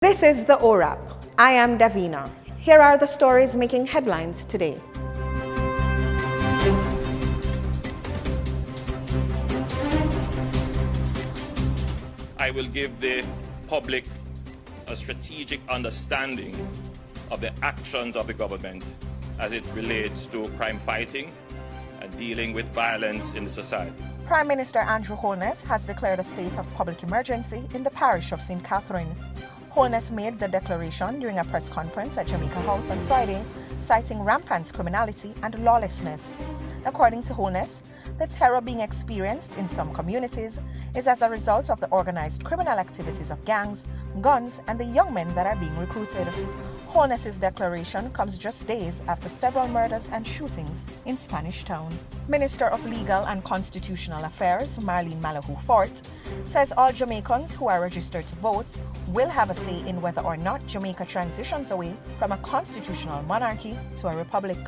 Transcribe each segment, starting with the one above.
This is the ORAP. I am Davina. Here are the stories making headlines today. I will give the public a strategic understanding of the actions of the government as it relates to crime fighting and dealing with violence in the society. Prime Minister Andrew Holness has declared a state of public emergency in the parish of St. Catherine. Holness made the declaration during a press conference at Jamaica House on Friday, citing rampant criminality and lawlessness. According to Holness, the terror being experienced in some communities is as a result of the organized criminal activities of gangs, guns, and the young men that are being recruited. Holness's declaration comes just days after several murders and shootings in Spanish Town. Minister of Legal and Constitutional Affairs, Marlene Malahou-Fort, says all Jamaicans who are registered to vote will have a say in whether or not Jamaica transitions away from a constitutional monarchy to a republic.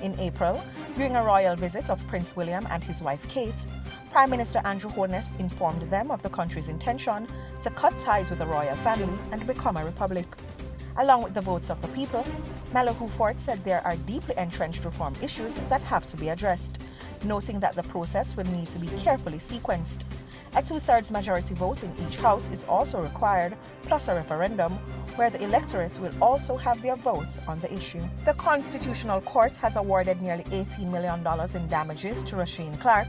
In April, during a royal visit of Prince William and his wife Kate, Prime Minister Andrew Holness informed them of the country's intention to cut ties with the royal family and become a republic. Along with the votes of the people, Malahou-Fort said there are deeply entrenched reform issues that have to be addressed, noting that the process will need to be carefully sequenced. A two-thirds majority vote in each house is also required, plus a referendum, where the electorate will also have their vote on the issue. The Constitutional Court has awarded nearly $18 million in damages to Rasheen Clark,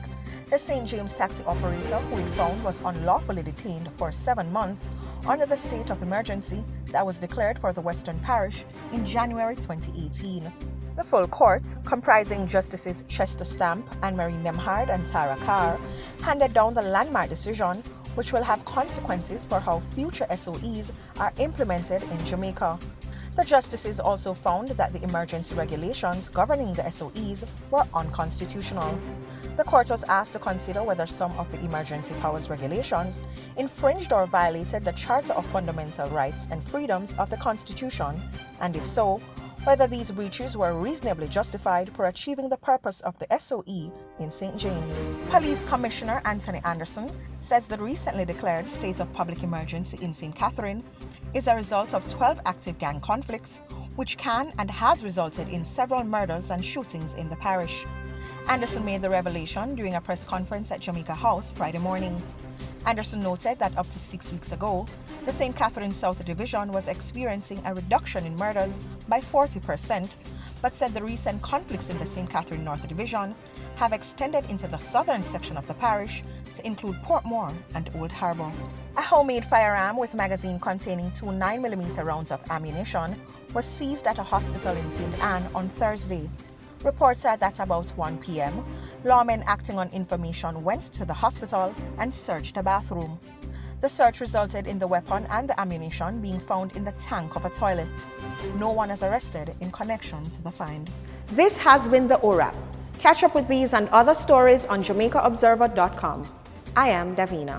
the St. James taxi operator who it found was unlawfully detained for 7 months under the state of emergency that was declared for the Western Parish in January 2018. The full court, comprising Justices Chester Stamp, Anne-Marie Nemhard, and Tara Carr, handed down the landmark decision, which will have consequences for how future SOEs are implemented in Jamaica. The justices also found that the emergency regulations governing the SOEs were unconstitutional. The court was asked to consider whether some of the emergency powers regulations infringed or violated the Charter of Fundamental Rights and Freedoms of the Constitution, and if so, whether these breaches were reasonably justified for achieving the purpose of the SOE in St. James. Police Commissioner Anthony Anderson says the recently declared state of public emergency in St. Catherine is a result of 12 active gang conflicts, which can and has resulted in several murders and shootings in the parish. Anderson made the revelation during a press conference at Jamaica House Friday morning. Anderson noted that up to 6 weeks ago, the St. Catherine South Division was experiencing a reduction in murders by 40%, but said the recent conflicts in the St. Catherine North Division have extended into the southern section of the parish to include Portmore and Old Harbour. A homemade firearm with magazine containing 2 9mm rounds of ammunition was seized at a hospital in St. Anne on Thursday. Reports are that about 1 p.m., lawmen acting on information went to the hospital and searched a bathroom. The search resulted in the weapon and the ammunition being found in the tank of a toilet. No one is arrested in connection to the find. This has been the ORAP. Catch up with these and other stories on JamaicaObserver.com. I am Davina.